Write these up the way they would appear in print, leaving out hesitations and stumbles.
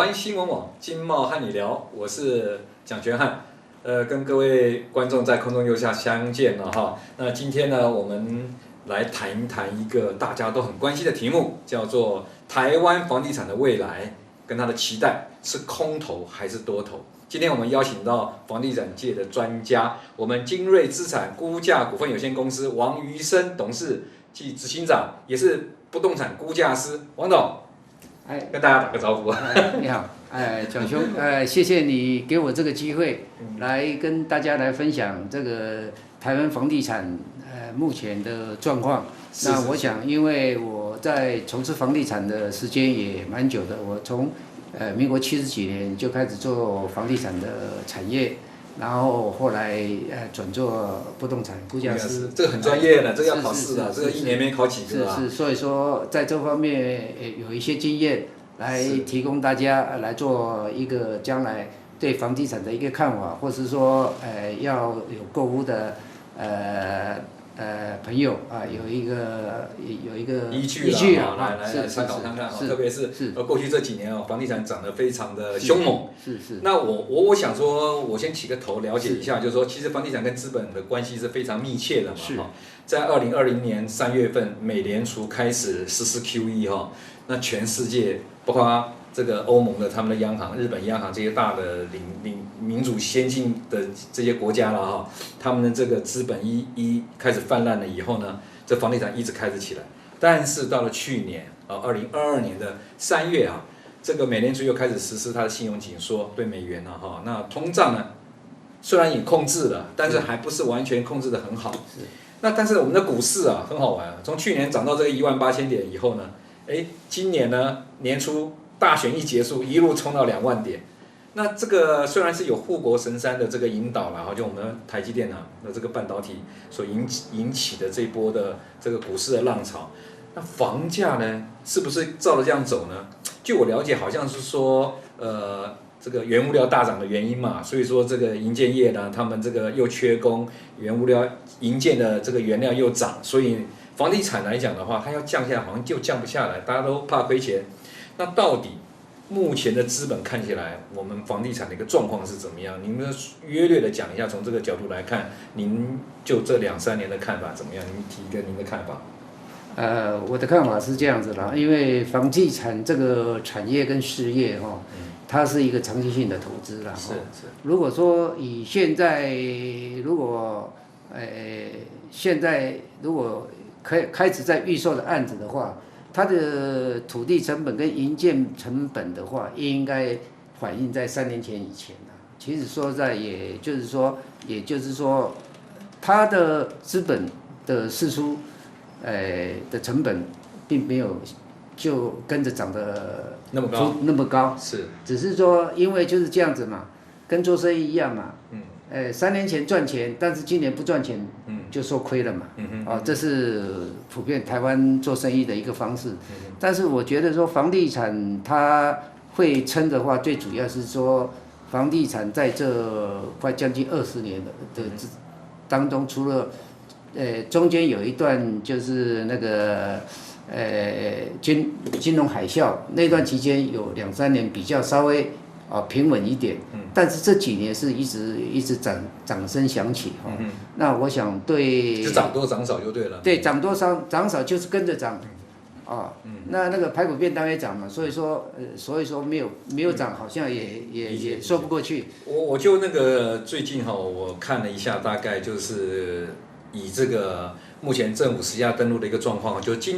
湾新闻网经贸和你聊，我是蒋全汉，跟各位观众在空中又相见了哈。那今天呢，我们来谈一谈一个大家都很关心的题目，叫做台湾房地产的未来跟它的期待是空头还是多头？今天我们邀请到房地产界的专家，我们精锐资产估价股份有限公司王瑜生董事暨执行长，也是不动产估价师王董。跟大家打个招呼。你好，蒋兄，谢谢你给我这个机会，来跟大家来分享这个台湾房地产目前的状况。那我想，因为我在从事房地产的时间也蛮久的，我从民国70几年就开始做房地产的产业。然后后来转做不动产估价师，这个很专业的，这个要考试的，这个一年没考几个啊。是，所以说在这方面有一些经验，来提供大家来做一个将来对房地产的一个看法，或是说要有购物的朋友啊，有一个依据啊，来参考看看啊，特别是过去这几年哦，房地产涨得非常的凶猛。是。那我想说，我先起个头了解一下，就是说，其实房地产跟资本的关系是非常密切的嘛。是。在2020年3月份，美联储开始实施 QE 哈，那全世界包括这个欧盟的他们的央行、日本央行这些大的民主先进的这些国家了哈，他们的这个资本一开始泛滥了以后呢，这房地产一直开始起来。但是到了去年2022年的3月啊，这个美联储又开始实施它的信用紧缩对美元了哈，那通胀呢虽然也控制了，但是还不是完全控制得很好。那但是我们的股市啊很好玩啊，从去年涨到这个18000点以后呢，今年呢年初大选一结束，一路冲到2万点。那这个虽然是有护国神山的这个引导了，就我们台积电啊的这个半导体所引起的这一波的这个股市的浪潮，那房价呢是不是照着这样走呢？据我了解，好像是说这个原物料大涨的原因嘛，所以说这个营建业呢，他们这个又缺工，原物料营建的这个原料又涨，所以房地产来讲的话，它要降下来好像就降不下来，大家都怕亏钱。那到底目前的资本看起来，我们房地产的一个状况是怎么样？您们约略的讲一下，从这个角度来看，您就这2-3年的看法怎么样？您提一个您的看法。我的看法是这样子啦，因为房地产这个产业跟事业哈，它是一个长期性的投资啦。是。如果说以现在如果开始在预售的案子的话，它的土地成本跟营建成本的话，应该反映在3年前以前了。其实说在，也就是说，它的资本的释出，的成本并没有就跟着涨得那么高，是，只是说因为就是这样子嘛，跟做生意一样嘛。3年前赚钱，但是今年不赚钱，就受亏了嘛。这是普遍台湾做生意的一个方式。但是我觉得说房地产它会撑的话，最主要是说房地产在这快将近20年的当中，除了中间有一段就是那个金融海啸那段期间有2-3年比较稍微平稳一点，但是这几年是一直掌声响起哈。那我想对，就涨多涨少就对了。对，涨多涨少就是跟着涨，那个排骨便当也涨嘛，所以说没有涨，好像也说不过去。我就那个最近我看了一下，大概就是以这个目前政府实价登录的一个状况，就去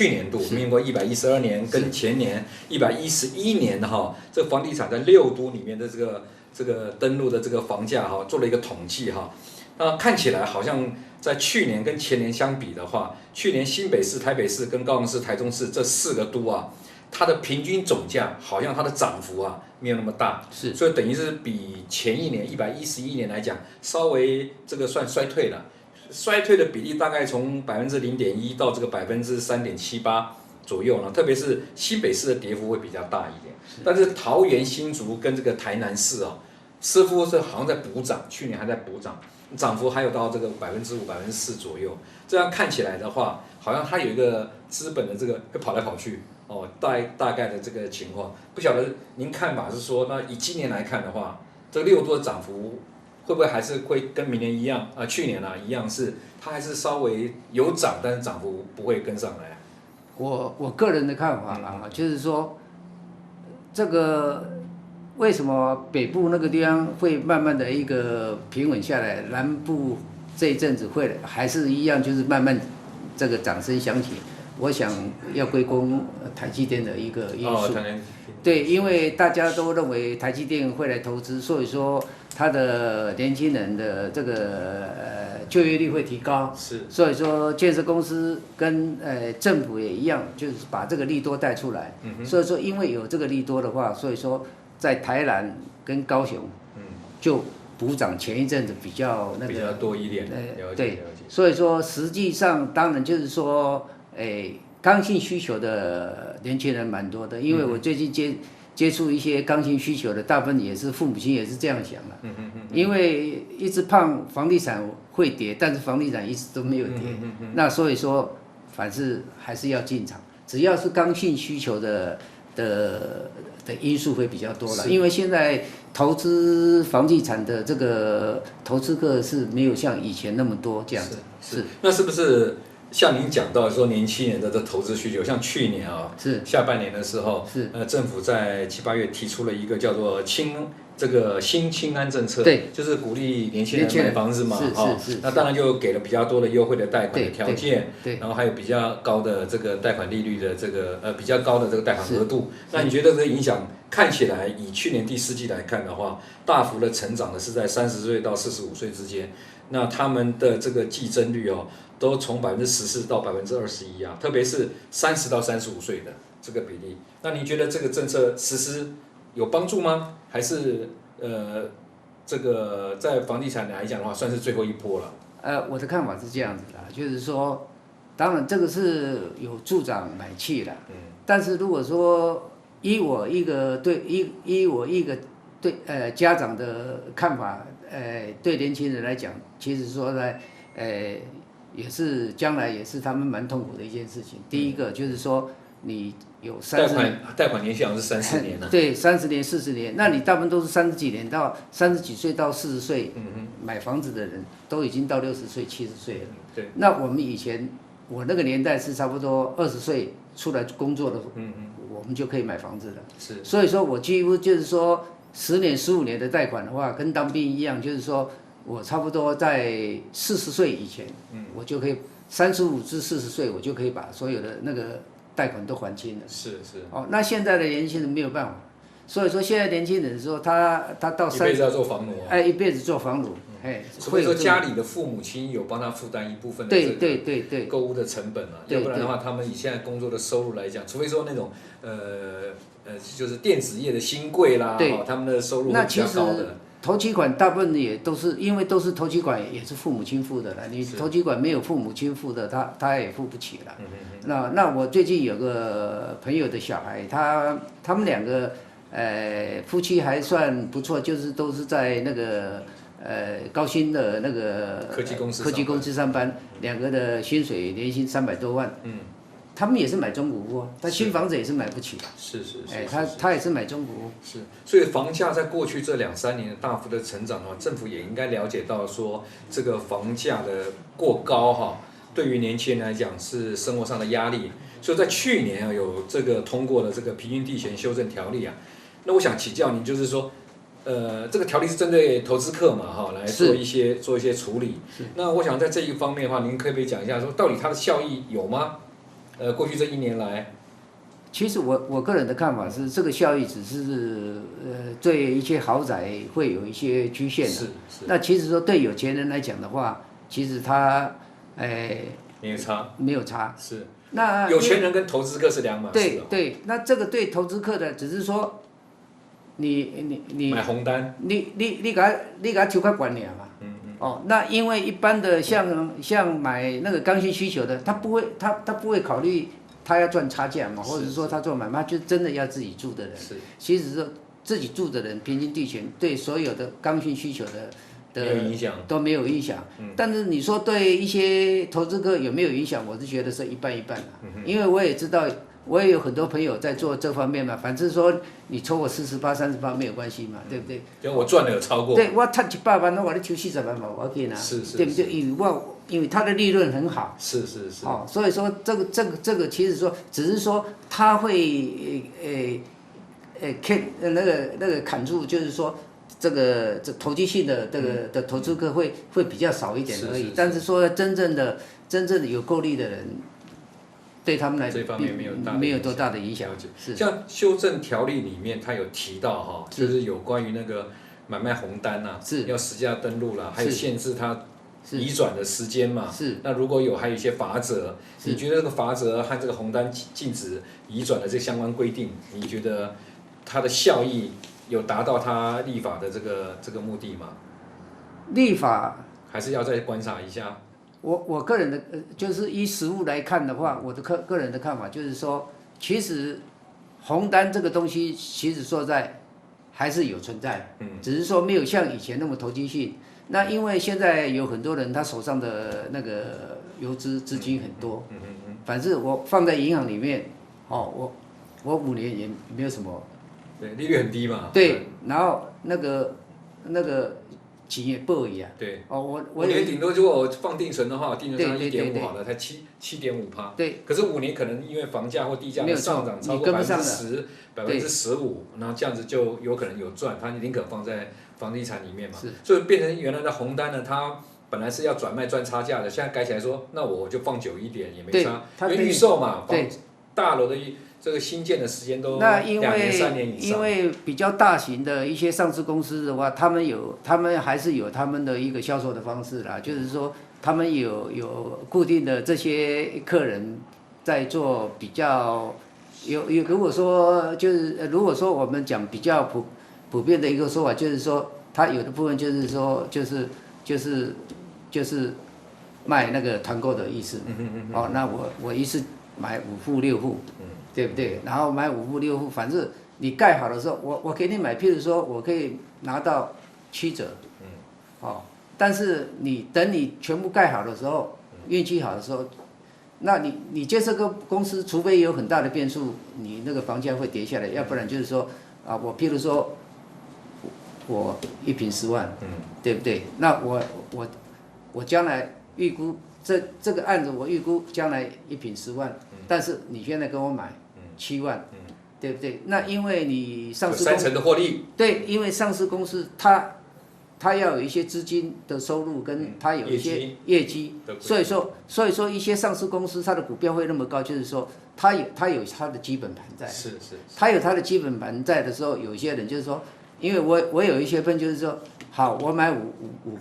年度民国112年跟前年111年的这个房地产在6都里面的这个登录的这个房价做了一个统计看起来好像在去年跟前年相比的话，去年新北市、台北市跟高雄市、台中市这4个都它的平均总价好像它的涨幅没有那么大，是，所以等于是比前一年111年来讲，稍微这个算衰退了。衰退的比例大概从0.1%到这个3.78%左右呢，特别是新北市的跌幅会比较大一点，但是桃园、新竹跟这个台南市似乎是好像在补涨，去年还在补涨，涨幅还有到这个5%、4%左右。这样看起来的话，好像它有一个资本的这个会跑来跑去哦，大概的这个情况，不晓得您看法是说，那以今年来看的话，这个6多的涨幅会不会还是会跟明年一样啊？去年一样是它还是稍微有涨，但是涨幅不会跟上来。我个人的看法啦，就是说这个为什么北部那个地方会慢慢的一个平稳下来，南部这一阵子会还是一样，就是慢慢这个掌声响起。我想要归功台积电的一个因素。对，因为大家都认为台积电会来投资，所以说它的年轻人的这个就业率会提高。是。所以说建设公司跟政府也一样，就是把这个利多带出来。所以说因为有这个利多的话，所以说在台南跟高雄，就补涨前一阵子比较那个比较多一点。对。所以说实际上当然就是说。刚性需求的年轻人蛮多的，因为我最近接触一些刚性需求的，大部分也是父母亲也是这样想的。因为一直胖，房地产会跌，但是房地产一直都没有跌。那所以说，凡是还是要进场，只要是刚性需求的因素会比较多了。因为现在投资房地产的这个投资客是没有像以前那么多这样子。是。那是不是？像您讲到说年轻人的这投资需求，像去年下半年的时候，政府在7、8月提出了一个叫做这个新青安政策，对，就是鼓励年轻人买房子嘛，是。那当然就给了比较多的优惠的贷款的条件，对，然后还有比较高的这个贷款利率的这个比较高的这个贷款额度。那你觉得这个影响看起来，以去年第4季来看的话，大幅的成长的是在30岁到45岁之间，那他们的这个季增率都从14%到21%特别是30到35岁的这个比例。那你觉得这个政策实施有帮助吗？还是这个在房地产来讲的话，算是最后一波了？我的看法是这样子的，就是说，当然这个是有助长买气的，但是如果说依我一个对家长的看法，对年轻人来讲，其实说呢，也是将来也是他们蛮痛苦的一件事情。第一个就是说，你有贷款年限好像是30年了。对，30年、40年，那你大部分都是30几年到30几岁到40岁，买房子的人都已经到60岁、70岁了。对。那我们以前，我那个年代是差不多20岁出来工作的，我们就可以买房子了。是。所以说我几乎就是说10年、15年的贷款的话，跟当兵一样，就是说。我差不多在40岁以前，我就可以35至40岁，我就可以把所有的那个贷款都还清了。是。那现在的年轻人没有办法，所以说现在年轻人说他到一辈子要做房奴一辈子做房奴，所以说家里的父母亲有帮他负担一部分的对购物的成本要不然的话，他们以现在工作的收入来讲，除非说那种就是电子业的新贵啦，他们的收入会比较高的。头期款大部分也都是因为都是头期款，也是父母亲付的了。你头期款没有父母亲付的，他也付不起了。那我最近有个朋友的小孩，他们2个夫妻还算不错，就是都是在那个高薪的那个科技公司上班，2个的薪水年薪300多万。他们也是买中古屋，他新房子也是买不起的。是。他也是买中古屋。是，所以房价在过去这2、3年的大幅的成长政府也应该了解到说，这个房价的过高对于年轻人来讲是生活上的压力。所以在去年有这个通过了这个平均地权修正条例那我想请教您，就是说，这个条例是针对投资客嘛来做一些处理。那我想在这一方面的话，您可不可以讲一下说，到底它的效益有吗？过去这1年来，其实我个人的看法是，这个效益只是对一些豪宅会有一些局限的。是。那其实说对有钱人来讲的话，其实他没有差。是。那有钱人跟投资客是两码事。对，那这个对投资客的只是说，你买红单，你给他抽较管嘛。那因为一般的像买那个刚性需求的，他不会考虑他要赚差价嘛，或者说他做买卖，就真的要自己住的人。其实说自己住的人，平均地权对所有的刚性需求的都没有影响。但是你说对一些投资客有没有影响，我是觉得是一半一半因为我也知道我也有很多朋友在做这方面嘛，反正说你抽我48、30%没有关系嘛，对不对？就我赚的有超过。对，我赚100万，我你抽40万嘛，我给拿，是，对不对？因为它的利润很好。是。哦，所以说这个其实说只是说它会那个砍住，就是说这投机性的的投资客会比较少一点而已。但是说真正的有够力的人，对他们来这方面没有多大的影响。是像修正条例里面，它有提到哈，就是有关于那个买卖红单呐，要实价登录啦，还有限制它移转的时间嘛。是。那如果还有一些罚则，你觉得这个罚则和这个红单禁止移转的这相关规定，你觉得它的效益有达到它立法的这个目的吗？立法还是要再观察一下。我个人的就是依实务来看的话，我的个人的看法就是说，其实红单这个东西，其实说在还是有存在，只是说没有像以前那么投机性。那因为现在有很多人他手上的那个游资金很多，反正我放在银行里面，哦，我5年也没有什么，对，利率很低嘛。对，然后那个钱也不一啊。对。我5年顶多如果我放定存的话，定存上1.5好了，才7.5%。对。可是5年可能因为房价或地价的上涨超过10%、15%，然后这样子就有可能有赚，他宁可放在房地产里面嘛。所以变成原来的红单呢，它本来是要转卖赚差价的，现在改起来说，那我就放久一点也没差，因为预售嘛，大楼的这个新建的时间都2年3年以上。因为比较大型的一些上市公司的话，他们还是有他们的一个销售的方式啦，就是说他们有固定的这些客人在做比较如果说我们讲比较普遍的一个说法，就是说他有的部分就是说就是卖那个团购的意思。哦，那我一次买5户6户。对不对？然后买5户6户，反正你盖好的时候，我给你买，譬如说我可以拿到7折，但是等你全部盖好的时候，运气好的时候，那你接这个公司，除非有很大的变数，你那个房价会跌下来，要不然就是说我譬如说，我1坪10万，对不对？那我将来预估这个案子，我预估将来1坪10万，但是你现在跟我买7万，对不对？那因为你上市公司有3成的获利，对，因为上市公司它要有一些资金的收入，跟它有一些业绩，所以说一些上市公司它的股票会那么高，就是说它有它的基本盘在，它有它的基本盘在的时候，有一些人就是说，因为我有一些分就是说，好，我买5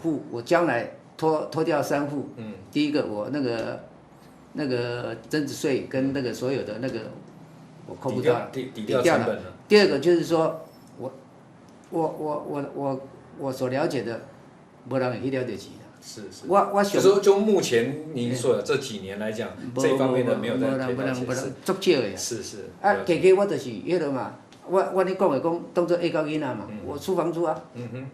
户，我将来脱掉3户，第一个我那个增值税跟那个所有的那个我扣不到了，抵掉成本了。第二个就是说，我所了解的，没人会去了解钱的。是。我想就目前您说的这几年来讲，这方面的没有在推到解释，足少的呀。是。加我就是迄个嘛，我你讲的讲当做A高囡仔嘛，我出房租啊。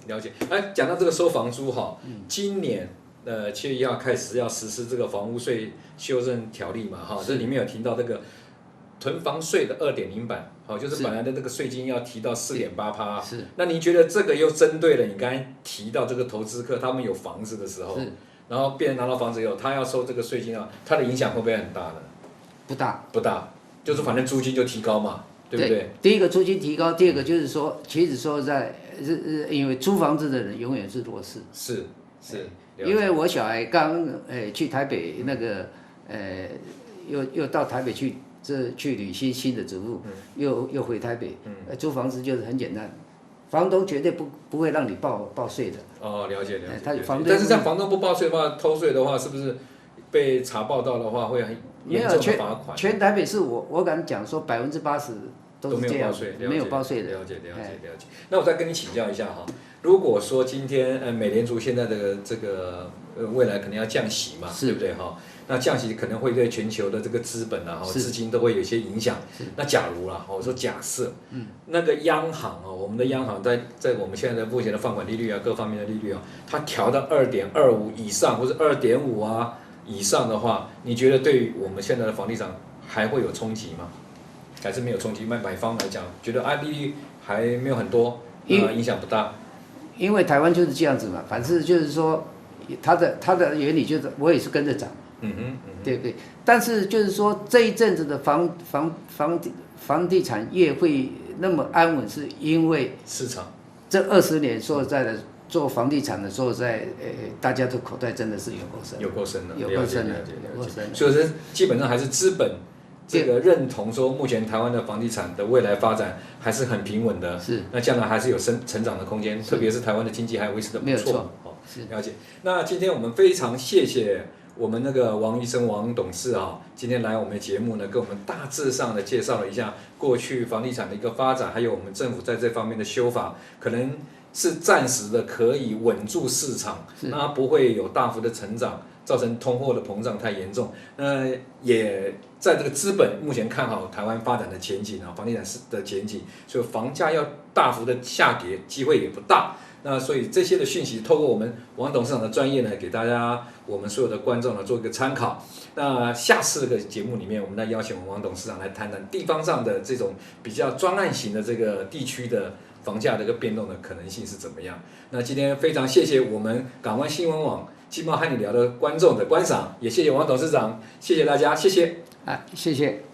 了解。讲到这个收房租哈，今年7月1号开始要实施这个房屋税修正条例嘛哈，这里面有提到这个囤房税的2.0版，就是本来的那个税金要提到4.8%。是。那您觉得这个又针对了你刚才提到这个投资客，他们有房子的时候，然后别人拿到房子以后，他要收这个税金啊，它的影响会不会很大呢？不大，就是反正租金就提高嘛，对不对？第一个租金提高，第二个就是说，其实说在因为租房子的人永远是弱势。是。因为我小孩刚去台北那个又到台北去履新新的职务，又回台北，租房子就是很简单，房东绝对不会让你报税的。了解。但是像房东不报税的话，偷税的话，是不是被查报到的话会很严重的罚款？全台北市我敢讲说80%都是这样，没有报税的。了解。那我再跟你请教一下哈，如果说今天美联储现在的这个未来可能要降息嘛，对不对哈？那降息可能会对全球的这个资本啊、资金都会有一些影响。那假如啦，我说假设，那个央行我们的央行在我们现在的目前的放款利率啊，各方面的利率啊，它调到2.25以上或者2.5以上的话，你觉得对于我们现在的房地产还会有冲击吗？还是没有冲击？买方来讲，觉得利率还没有很多，影响不大。因为台湾就是这样子嘛，反正就是说，它的原理就是我也是跟着涨。对不对？但是就是说这一阵子的房地产业会那么安稳，是因为市场这20年说实在的，做房地产的说实在，大家的口袋真的是有够深，有够深的，有够深的，有够深的。所以说基本上还是资本这个认同说，目前台湾的房地产的未来发展还是很平稳的，是。那将来还是有成长的空间，特别是台湾的经济还维持的不错。没有错，是了解。那今天我们非常谢谢我们那个王医生王董事今天来我们的节目呢，跟我们大致上的介绍了一下过去房地产的一个发展，还有我们政府在这方面的修法，可能是暂时的可以稳住市场，让它不会有大幅的成长，造成通货的膨胀太严重。那也在这个资本目前看好台湾发展的前景房地产的前景，所以房价要大幅的下跌机会也不大。那所以这些的讯息，透过我们王董事长的专业呢，给大家我们所有的观众呢做一个参考。那下次的节目里面，我们来邀请我们王董事长来谈谈地方上的这种比较专案型的这个地区的房价的一个变动的可能性是怎么样。那今天非常谢谢我们港湾新闻网经贸和你聊的观众的观赏，也谢谢王董事长，谢谢大家，谢谢。谢谢。